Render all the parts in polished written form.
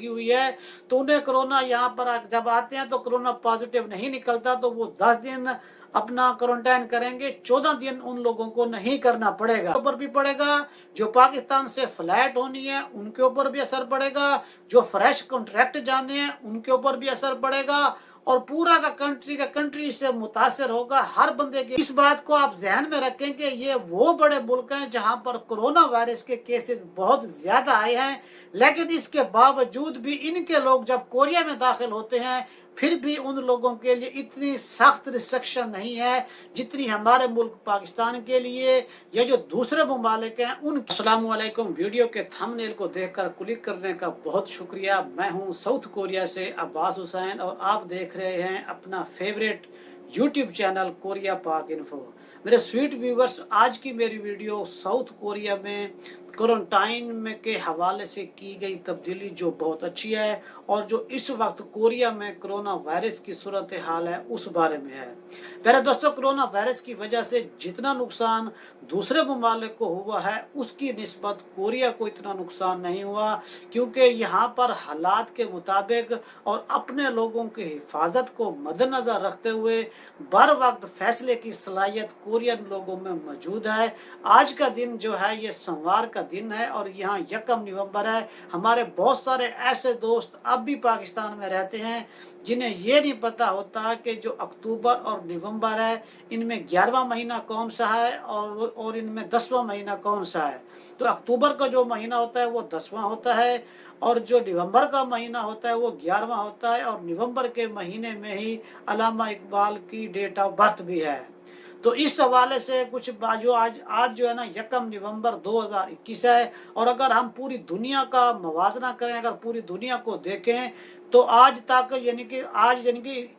लगी हुई है, तो उन्हें कोरोना यहाँ पर जब आते हैं तो कोरोना पॉजिटिव नहीं निकलता, तो वो 10 दिन अपना क्वारंटाइन करेंगे, 14 दिन उन लोगों को नहीं करना पड़ेगा। ऊपर भी पड़ेगा, जो पाकिस्तान से फ्लाइट होनी है उनके ऊपर भी असर पड़ेगा, जो फ्रेश कॉन्ट्रैक्ट जाने हैं उनके ऊपर भी असर पड़ेगा, और पूरा का कंट्री से मुतासर होगा हर बंदे के। इस बात को आप ध्यान में रखें कि ये वो बड़े मुल्क हैं जहां पर कोरोना वायरस के केसेस बहुत ज्यादा आए हैं, लेकिन इसके बावजूद भी इनके लोग जब कोरिया में दाखिल होते हैं फिर भी उन लोगों के लिए इतनी सख्त रिस्ट्रिक्शन नहीं है जितनी हमारे मुल्क पाकिस्तान के लिए या जो दूसरे ममालिक हैं उन। अस्सलाम वालेकुम। वीडियो के थंबनेल को देखकर क्लिक करने का बहुत शुक्रिया। मैं हूं साउथ कोरिया से अब्बास हुसैन और आप देख रहे हैं अपना फेवरेट यूट्यूब चैनल कोरिया पाक इन्फो। मेरे स्वीट व्यूवर्स, आज की मेरी वीडियो साउथ कोरिया में क्वारंटाइन में के हवाले से की गई तब्दीली जो बहुत अच्छी है और जो इस वक्त कोरिया में कोरोना वायरस की सूरत हाल है उस बारे में है। मेरे दोस्तों, कोरोना वायरस की वजह से जितना नुकसान दूसरे ममालिक को हुआ है उसकी निस्बत कोरिया को इतना नुकसान नहीं हुआ, क्योंकि यहाँ पर हालात के मुताबिक और अपने लोगों की हिफाजत को मद्देनजर रखते हुए बर वक्त फैसले की सलाहियत कोरियन लोगों में मौजूद है। आज का दिन जो है ये सोमवार का दिन है और यहाँ 1 नवंबर है। हमारे बहुत सारे ऐसे दोस्त अब भी पाकिस्तान में रहते हैं जिन्हें ये नहीं पता होता कि जो अक्टूबर और नवंबर है इनमें 11वां महीना कौन सा है और इनमें 10वां महीना कौन सा है। तो अक्टूबर का जो महीना होता है वो 10वां होता है और जो नवंबर का महीना होता है वो 11वां होता है, और नवंबर के महीने में ही अल्लामा इकबाल की डेट ऑफ बर्थ भी है। तो इस हवाले से कुछ जो आज जो है ना 1 नवंबर 2021 है, और अगर हम पूरी दुनिया का मवाजना करें, अगर पूरी दुनिया को देखें तो आज तक यानी कि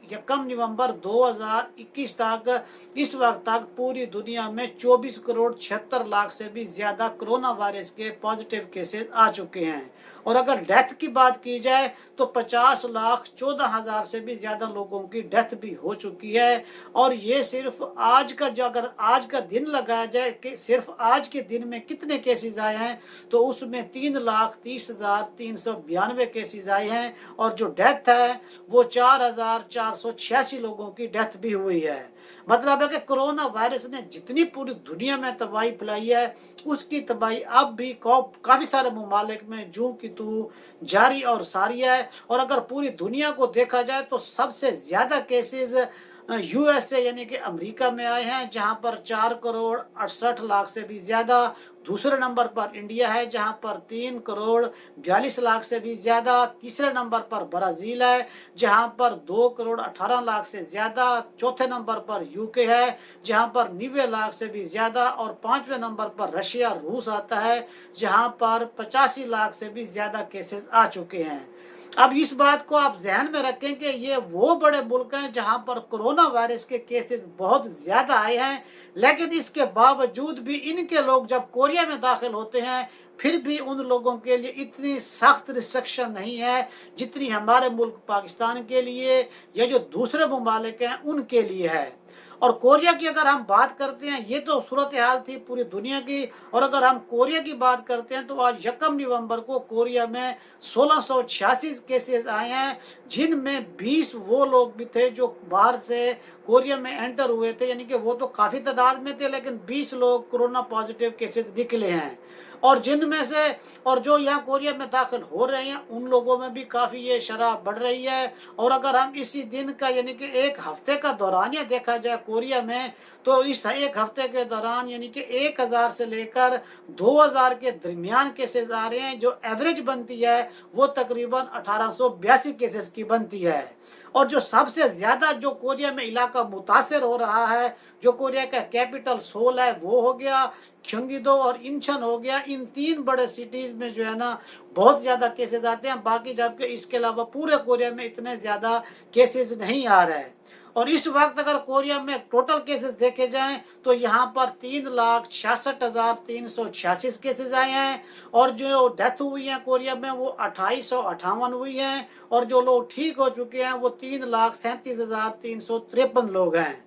1 नवंबर 2021 तक इस वक्त तक पूरी दुनिया में 24 करोड़ 76 लाख से भी ज्यादा कोरोना वायरस के पॉजिटिव केसेस आ चुके हैं। और अगर डेथ की बात की जाए तो 50,14,000 से भी ज्यादा लोगों की डेथ भी हो चुकी है। और ये सिर्फ आज का जो अगर आज का दिन लगाया जाए कि सिर्फ आज के दिन में कितने केसेस आए हैं तो उसमें 3,30,392 केसेस आए हैं, और जो डेथ है वो 4,486 लोगों की डेथ भी हुई है। मतलब है कि कोरोना वायरस ने जितनी पूरी दुनिया में तबाही फैलाई है उसकी तबाही अब भी काफी सारे ममालिक में जू की तू जारी और सारी है। और अगर पूरी दुनिया को देखा जाए तो सबसे ज्यादा केसेस यूएसए यानी कि अमेरिका में आए हैं, जहां पर 4 करोड़ 68 लाख से भी ज्यादा। दूसरे नंबर पर इंडिया है जहां पर 3 करोड़ 42 लाख से भी ज्यादा। तीसरे नंबर पर ब्राजील है जहां पर 2 करोड़ 18 लाख से ज्यादा। चौथे नंबर पर यूके है जहां पर 90 लाख से भी ज्यादा, और 5वें नंबर पर रशिया रूस आता है जहां पर 85 लाख से भी ज्यादा केसेस आ चुके हैं। अब इस बात को आप ध्यान में रखें कि ये वो बड़े मुल्क हैं जहां पर कोरोना वायरस के केसेस बहुत ज्यादा आए हैं, लेकिन इसके बावजूद भी इनके लोग जब कोरिया में दाखिल होते हैं फिर भी उन लोगों के लिए इतनी सख्त रिस्ट्रिक्शन नहीं है जितनी हमारे मुल्क पाकिस्तान के लिए या जो दूसरे ममालिक हैं उनके लिए है। और कोरिया की अगर हम बात करते हैं, ये तो सूरत हाल थी पूरी दुनिया की, और अगर हम कोरिया की बात करते हैं तो आज 1 नवंबर को कोरिया में 1686 केसेस आए हैं, जिनमें 20 वो लोग भी थे जो बाहर से कोरिया में एंटर हुए थे, यानी कि वो तो काफी तादाद में थे, लेकिन 20 लोग कोरोना पॉजिटिव केसेस निकले हैं। और जिनमें से और जो यहाँ कोरिया में दाखिल हो रहे हैं उन लोगों में भी काफ़ी ये शरह बढ़ रही है। और अगर हम इसी दिन का यानी कि एक हफ्ते का दौरानिया देखा जाए कोरिया में, तो इस एक हफ्ते के दौरान यानी कि 1000 से लेकर 2000 के दरमियान केसेस आ रहे हैं। जो एवरेज बनती है वो तकरीबन 1882 केसेस की बनती है। और जो सबसे ज्यादा जो कोरिया में इलाका मुतासर हो रहा है, जो कोरिया का कैपिटल सोल है वो हो गया, क्योंगिदो और इंचन हो गया, इन 3 बड़े सिटीज में जो है ना बहुत ज्यादा केसेस आते हैं। बाकी जबकि इसके अलावा पूरे कोरिया में इतने ज्यादा केसेस नहीं आ रहे हैं। और इस वक्त अगर कोरिया में टोटल केसेस देखे जाएं तो यहाँ पर 3,66,386 केसेस आए हैं, और जो डेथ हुई है कोरिया में वो 2858 हुई हैं, और जो लोग ठीक हो चुके हैं वो 3,37,353 लोग हैं।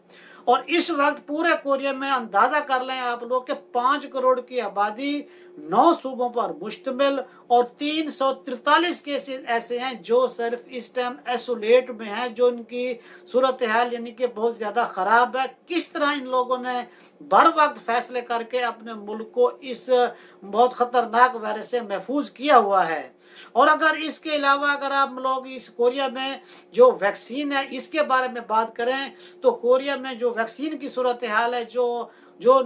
اور اس وقت پورے کوریا میں اندازہ کر لیں آپ لوگ کہ 5 کروڑ کی آبادی 9 صوبوں پر مشتمل اور 343 کیسز ایسے ہیں جو صرف اس ٹائم ایسولیٹ میں ہیں، جو ان کی صورتحال یعنی کہ بہت زیادہ خراب ہے۔ کس طرح ان لوگوں نے بر وقت فیصلے کر کے اپنے ملک کو اس بہت خطرناک وائرس سے محفوظ کیا ہوا ہے۔ اور اگر اس کے علاوہ اگر آپ لوگ اس کوریا میں جو ویکسین ہے اس کے بارے میں بات کریں تو کوریا میں جو ویکسین کی صورتحال ہے، جو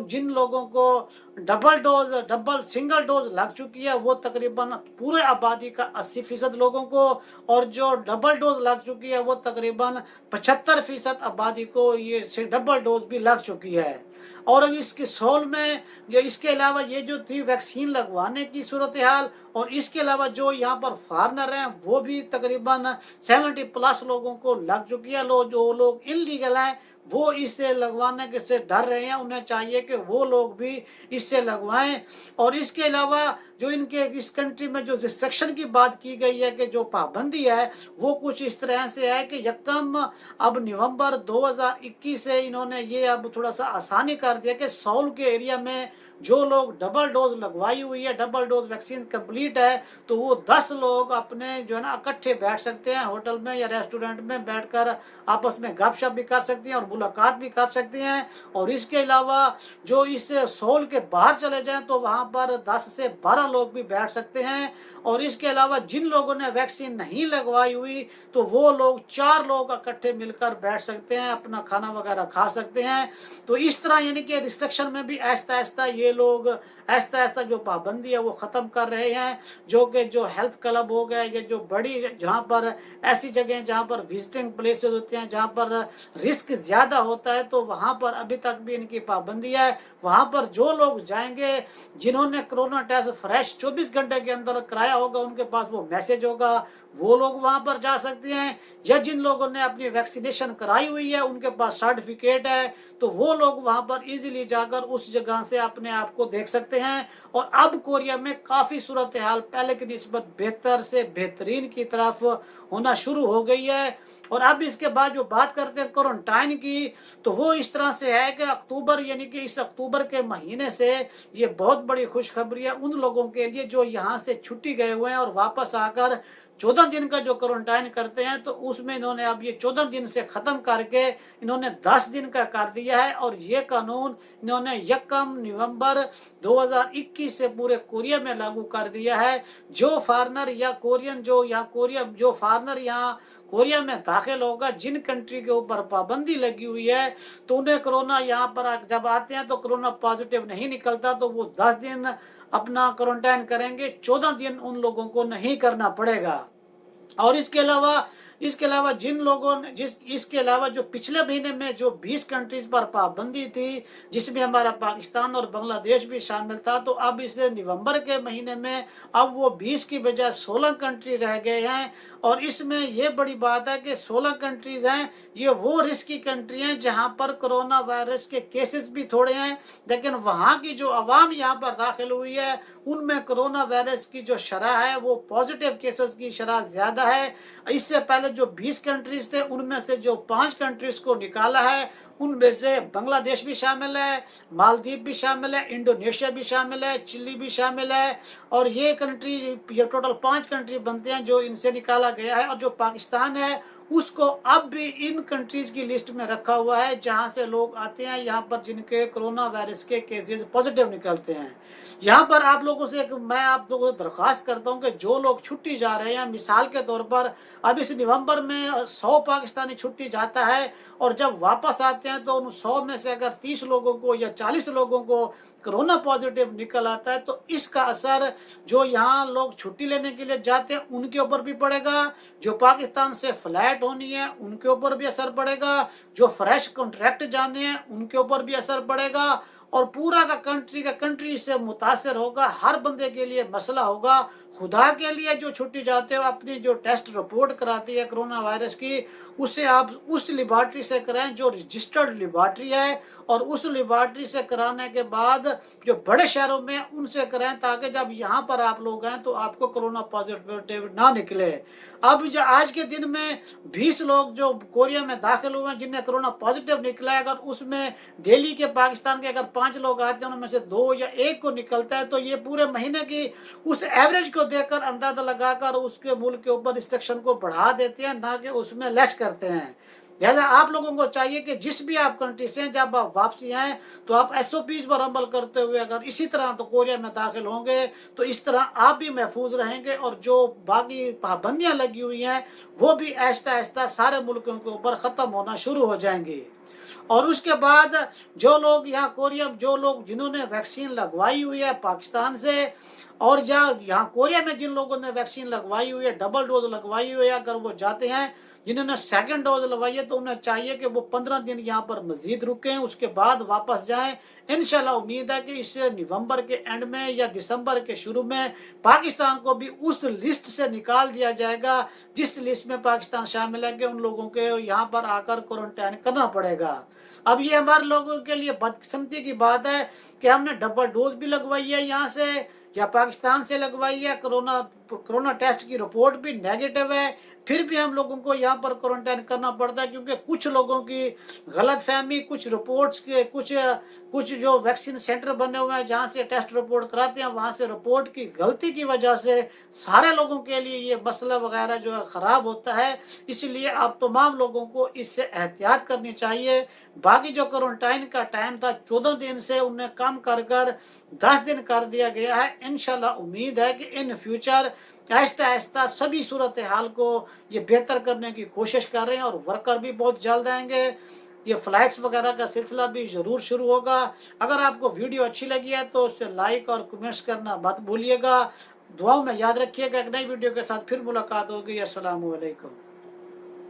جن لوگوں کو ڈبل سنگل ڈوز لگ چکی ہے وہ تقریباً پورے آبادی کا 80% لوگوں کو، اور جو ڈبل ڈوز لگ چکی ہے وہ تقریباً 75% آبادی کو یہ ڈبل ڈوز بھی لگ چکی ہے۔ اور اس کے سول میں اس کے علاوہ یہ جو تھی ویکسین لگوانے کی صورتحال، اور اس کے علاوہ جو یہاں پر فارنر ہیں وہ بھی تقریباً 70+ لوگوں کو لگ چکی ہے۔ جو لوگ انلیگل ہیں وہ اس سے لگوانے کے سے ڈر رہے ہیں، انہیں چاہیے کہ وہ لوگ بھی اس سے لگوائیں۔ اور اس کے علاوہ جو ان کے اس کنٹری میں جو ریسٹرکشن کی بات کی گئی ہے کہ جو پابندی ہے وہ کچھ اس طرح سے ہے کہ اب نومبر 2021 سے انہوں نے یہ اب تھوڑا سا آسانی کر دیا کہ سول کے ایریا میں جو لوگ ڈبل ڈوز لگوائی ہوئی ہے، ڈبل ڈوز ویکسین کمپلیٹ ہے، تو وہ 10 لوگ اپنے جو ہے نا اکٹھے بیٹھ سکتے ہیں ہوٹل میں یا ریسٹورینٹ میں بیٹھ کر آپس میں گپ شپ بھی کر سکتے ہیں اور ملاقات بھی کر سکتے ہیں۔ اور اس کے علاوہ جو اس سول کے باہر چلے جائیں تو وہاں پر 10 سے 12 لوگ بھی بیٹھ سکتے ہیں۔ اور اس کے علاوہ جن لوگوں نے ویکسین نہیں لگوائی ہوئی تو وہ لوگ 4 لوگ اکٹھے مل کر بیٹھ سکتے ہیں، اپنا کھانا وغیرہ کھا سکتے ہیں۔ تو اس طرح یعنی کہ ریسٹرکشن میں بھی آہستہ آہستہ یہ لوگ آہستہ آہستہ جو پابندی ہے وہ ختم کر رہے ہیں، جو کہ جو ہیلتھ کلب ہو گئے یا جو بڑی جہاں پر ایسی جگہیں جہاں پر وزٹنگ پلیسز ہوتے ہیں جہاں پر رسک زیادہ ہوتا ہے تو وہاں پر ابھی تک بھی ان کی پابندی ہے۔ وہاں پر جو لوگ جائیں گے جنہوں نے کرونا ٹیسٹ فریش 24 گھنٹے کے اندر کرایا ہوگا، ان کے پاس وہ میسج ہوگا، وہ لوگ وہاں پر جا سکتے ہیں، یا جن لوگوں نے اپنی ویکسینیشن کرائی ہوئی ہے ان کے پاس سرٹیفکیٹ ہے تو وہ لوگ وہاں پر ایزیلی جا کر اس جگہ سے اپنے آپ کو دیکھ سکتے ہیں۔ اور اب کوریا میں کافی صورتحال پہلے کی نسبت بہتر سے بہترین کی طرف ہونا شروع ہو گئی ہے۔ اور اب اس کے بعد جو بات کرتے ہیں کوارنٹائن کی تو وہ اس طرح سے ہے کہ اکتوبر یعنی کہ اس اکتوبر کے مہینے سے یہ بہت بڑی خوشخبری ہے ان لوگوں کے لیے جو یہاں سے چھٹی گئے ہوئے ہیں اور واپس آ کر 14 دن کا جو کوارنٹائن کرتے ہیں تو اس میں انہوں نے اب یہ 14 دن سے ختم کر کے انہوں نے 10 دن کا کر دیا ہے۔ اور یہ قانون انہوں نے 1 نومبر 2021 سے پورے کوریا میں لاگو کر دیا ہے۔ جو فارنر یا کورین جو فارنر یہاں کوریا میں داخل ہوگا جن کنٹری کے اوپر پابندی لگی ہوئی ہے تو انہیں کرونا یہاں پر جب آتے ہیں تو کرونا پازیٹیو نہیں نکلتا تو وہ 10 دن اپنا کوارنٹائن کریں گے، 14 دن ان لوگوں کو نہیں کرنا پڑے گا۔ اور اس کے علاوہ جن لوگوں نے اس کے علاوہ جو پچھلے مہینے میں جو 20 کنٹریز پر پابندی تھی جس میں ہمارا پاکستان اور بنگلہ دیش بھی شامل تھا، تو اب اس نومبر کے مہینے میں اب وہ 20 کی بجائے 16 کنٹری رہ گئے ہیں۔ اور اس میں یہ بڑی بات ہے کہ 16 کنٹریز ہیں، یہ وہ رسکی کنٹری ہیں جہاں پر کرونا وائرس کے کیسز بھی تھوڑے ہیں، لیکن وہاں کی جو عوام یہاں پر داخل ہوئی ہے ان میں کرونا وائرس کی جو شرح ہے وہ پازیٹیو کیسز کی شرح زیادہ ہے۔ اس سے پہلے جو 20 کنٹریز تھے ان میں سے جو 5 کنٹریز کو نکالا ہے ان میں سے بنگلہ دیش بھی شامل ہے، مالدیپ بھی شامل ہے، انڈونیشیا بھی شامل ہے، چلی بھی شامل ہے۔ اور یہ ٹوٹل 5 کنٹری بنتے ہیں جو ان سے نکالا گیا ہے۔ اور جو پاکستان ہے اس کو اب بھی ان کنٹریز کی لسٹ میں رکھا ہوا ہے جہاں سے لوگ آتے ہیں یہاں پر جن کے کرونا وائرس کے کیسز پازیٹیو نکلتے ہیں۔ یہاں پر میں آپ لوگوں سے درخواست کرتا ہوں کہ جو لوگ چھٹی جا رہے ہیں، مثال کے طور پر اب اس نومبر میں 100 پاکستانی چھٹی جاتا ہے اور جب واپس آتے ہیں تو ان 100 میں سے اگر 30 لوگوں کو یا 40 لوگوں کو کرونا پازیٹیو نکل آتا ہے تو اس کا اثر جو یہاں لوگ چھٹی لینے کے لیے جاتے ہیں ان کے اوپر بھی پڑے گا، جو پاکستان سے فلائٹ ہونی ہے ان کے اوپر بھی اثر پڑے گا، جو فریش کانٹریکٹ جانے ہیں ان کے اوپر بھی اثر پڑے گا، اور پورا کا کنٹری سے متاثر ہوگا، ہر بندے کے لیے مسئلہ ہوگا۔ खुदा के लिए जो छुट्टी जाते हो, अपनी जो टेस्ट रिपोर्ट कराती है कोरोना वायरस की, उससे आप उस लेबॉर्ट्री से कराएं जो रजिस्टर्ड लेबॉर्ट्री है, और उस लेबॉर्ट्री से कराने के बाद जो बड़े शहरों में उनसे कराएं, ताकि जब यहाँ पर आप लोग हैं तो आपको कोरोना पॉजिटिव ना निकले। अब जो आज के दिन में 20 लोग जो कोरिया में दाखिल हुए हैं जिन्हें कोरोना पॉजिटिव निकला है, अगर उसमें दिल्ली के पाकिस्तान के अगर 5 लोग आते हैं, उनमें से 2 या 1 को निकलता है, तो ये पूरे महीने की उस एवरेज को देखकर अंदाजा लगाकर उसके मुल्क के ऊपर रिस्ट्रिक्शन को बढ़ा देते हैं, ना कि उसमें लेस करते हैं। लिहाजा आप लोगों को चाहिए कि जिस भी आप कंट्री से जब आप वापसी आए तो आप SOPs पर अमल करते हुए अगर इसी तरह तो कोरिया में दाखिल होंगे तो इस तरह आप भी महफूज रहेंगे, और जो बाकी पाबंदियां लगी हुई हैं वो भी आहिस्ता आहिस्ता सारे मुल्कों के ऊपर ख़त्म होना शुरू हो जाएंगी। और उसके बाद जो लोग यहाँ कोरिया, जो लोग जिन्होंने वैक्सीन लगवाई हुई है पाकिस्तान से, और यहाँ कोरिया में जिन लोगों ने वैक्सीन लगवाई हुई है, डबल डोज लगवाई हुई है, अगर वो जाते हैं, जिन्होंने सेकंड डोज लगवाई है, तो उन्हें चाहिए कि वो 15 दिन यहाँ पर मजीद रुकें, उसके बाद वापस जाएं। इंशाल्लाह उम्मीद है कि इस नवंबर के एंड में या दिसंबर के शुरू में पाकिस्तान को भी उस लिस्ट से निकाल दिया जाएगा जिस लिस्ट में पाकिस्तान शामिल है कि उन लोगों के यहाँ पर आकर क्वारंटाइन करना पड़ेगा। अब ये हमारे लोगों के लिए बदकिस्मती की बात है कि हमने डबल डोज भी लगवाई है यहाँ से या पाकिस्तान से लगवाई है, कोरोना टेस्ट की रिपोर्ट भी नेगेटिव है, फिर भी हम लोगों को यहाँ पर क्वारंटाइन करना पड़ता है, क्योंकि कुछ लोगों की गलत फहमी, कुछ रिपोर्ट्स के कुछ जो वैक्सीन सेंटर बने हुए हैं जहाँ से टेस्ट रिपोर्ट कराते हैं, वहाँ से रिपोर्ट की गलती की वजह से सारे लोगों के लिए ये मसला वगैरह जो है ख़राब होता है। इसलिए आप तमाम लोगों को इससे एहतियात करनी चाहिए। बाकी जो क्वारंटाइन का टाइम था 14 दिन से उन्हें कम कर 10 दिन कर दिया गया है। इंशाल्लाह उम्मीद है कि इन फ्यूचर आहिस्ता आहिस्ता सभी सूरत हाल को ये बेहतर करने की कोशिश कर रहे हैं, और वर्कर भी बहुत जल्द आएंगे। ये फ्लाइट्स वगैरह का सिलसिला भी ज़रूर शुरू होगा। अगर आपको वीडियो अच्छी लगी है तो उसे लाइक और कमेंट्स करना मत भूलिएगा। दुआओं में याद रखिएगा। एक नई वीडियो के साथ फिर मुलाकात होगी। अस्सलामु अलैकुम।